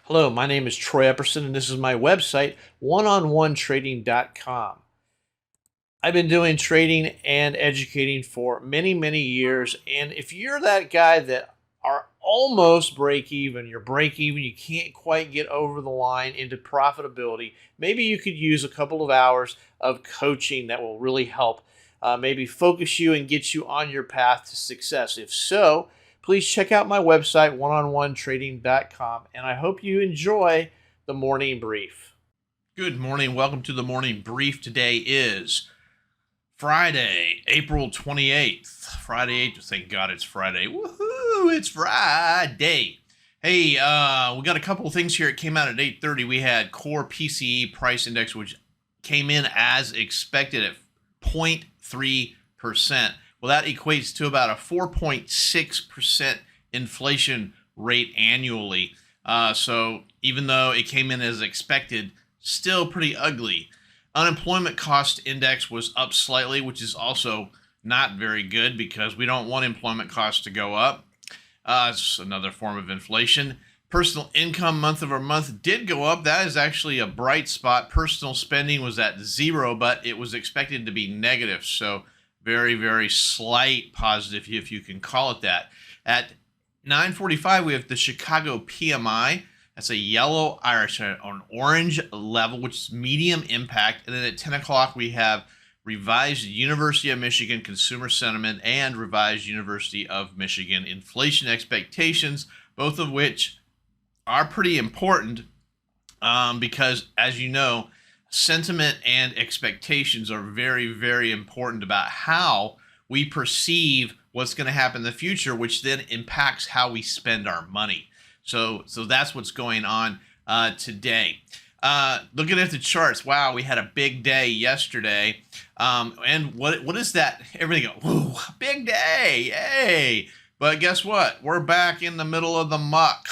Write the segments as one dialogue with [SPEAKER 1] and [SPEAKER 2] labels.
[SPEAKER 1] Hello, my name is Troy Epperson, and this is my website, oneononetrading.com. I've been doing trading and educating for many, many years, and if you're that guy that are almost break even, you're break even, you can't quite get over the line into profitability, maybe you could use a couple of hours of coaching that will really help maybe focus you and get you on your path to success. If so, please check out my website, oneononetrading.com, and I hope you enjoy the morning brief.
[SPEAKER 2] Good morning. Welcome to the morning brief. Today is Friday, April 28th. Friday, thank God it's Friday. Woohoo! It's Friday. Hey, we got a couple of things here. It came out at 8:30. We had core PCE price index, which came in as expected at 0.3%. Well, that equates to about a 4.6% inflation rate annually. So even though it came in as expected, still pretty ugly. Unemployment cost index was up slightly, which is also not very good because we don't want employment costs to go up. It's another form of inflation. Personal income month over month did go up. That is actually a bright spot. Personal spending was at 0, but it was expected to be negative. So very, very slight positive, if you can call it that. At 9:45, we have the Chicago PMI. That's a yellow, an orange level, which is medium impact. And then at 10 o'clock, we have revised University of Michigan consumer sentiment and revised University of Michigan inflation expectations, both of which are pretty important because, as you know, sentiment and expectations are very, very important about how we perceive what's going to happen in the future, which then impacts how we spend our money. So that's what's going on today. Looking at the charts, wow, we had a big day yesterday. And what is that? Everybody go, ooh, big day, yay! But guess what? We're back in the middle of the muck.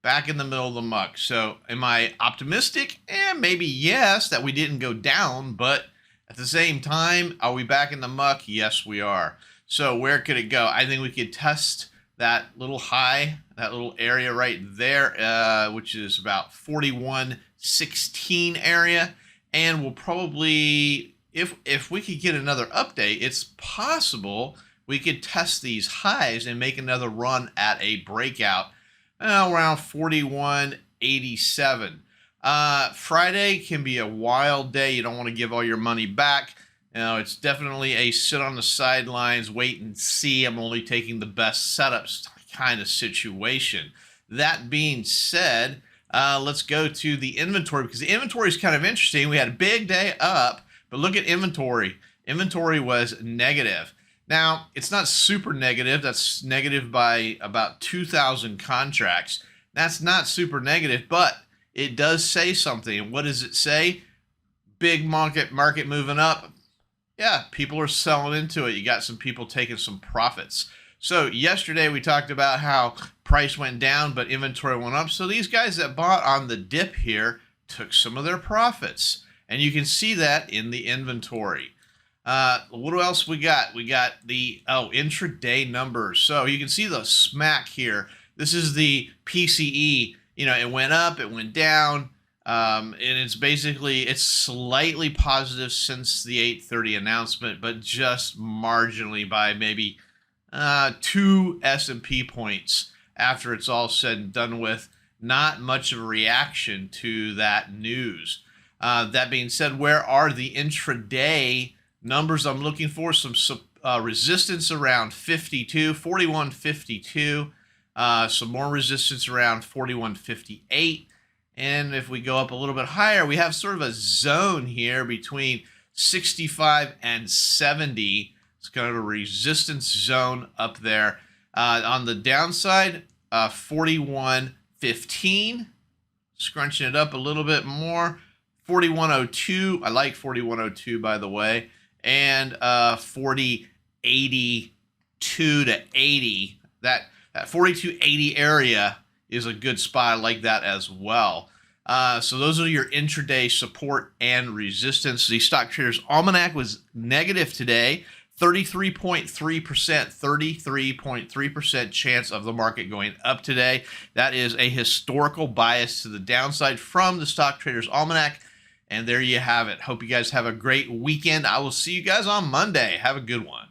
[SPEAKER 2] Back in the middle of the muck. So am I optimistic? Maybe yes, that we didn't go down, but at the same time, are we back in the muck? Yes, we are. So where could it go? I think we could test that little high, that little area right there, which is about 41.16 area. And we'll probably, if we could get another update, it's possible we could test these highs and make another run at a breakout around 41.87. Friday can be a wild day. You don't want to give all your money back. You know, it's definitely a sit on the sidelines, wait and see. I'm only taking the best setups kind of situation. That being said, let's go to the inventory because the inventory is kind of interesting. We had a big day up, but look at inventory. Inventory was negative. Now, it's not super negative. That's negative by about 2,000 contracts. That's not super negative, but it does say something. And what does it say? Big market moving up. Yeah, people are selling into it. You got some people taking some profits. So yesterday we talked about how price went down, but inventory went up. So these guys that bought on the dip here took some of their profits. And you can see that in the inventory. What else we got? We got the intraday numbers. So you can see the smack here. This is the PCE. You know, it went up, it went down. And it's slightly positive since the 8:30 announcement, but just marginally by maybe 2 S&P points after it's all said and done with. Not much of a reaction to that news. That being said, where are the intraday numbers I'm looking for? Some resistance around 41.52. Some more resistance around 41.58. And if we go up a little bit higher, we have sort of a zone here between 65 and 70. It's kind of a resistance zone up there. On the downside, 41.15. Scrunching it up a little bit more. 41.02. I like 41.02, by the way. And 40.82 to 80. That 42.80 area is a good spot. I like that as well. So those are your intraday support and resistance. The Stock Traders Almanac was negative today, 33.3%, 33.3% chance of the market going up today. That is a historical bias to the downside from the Stock Traders Almanac. And there you have it. Hope you guys have a great weekend. I will see you guys on Monday. Have a good one.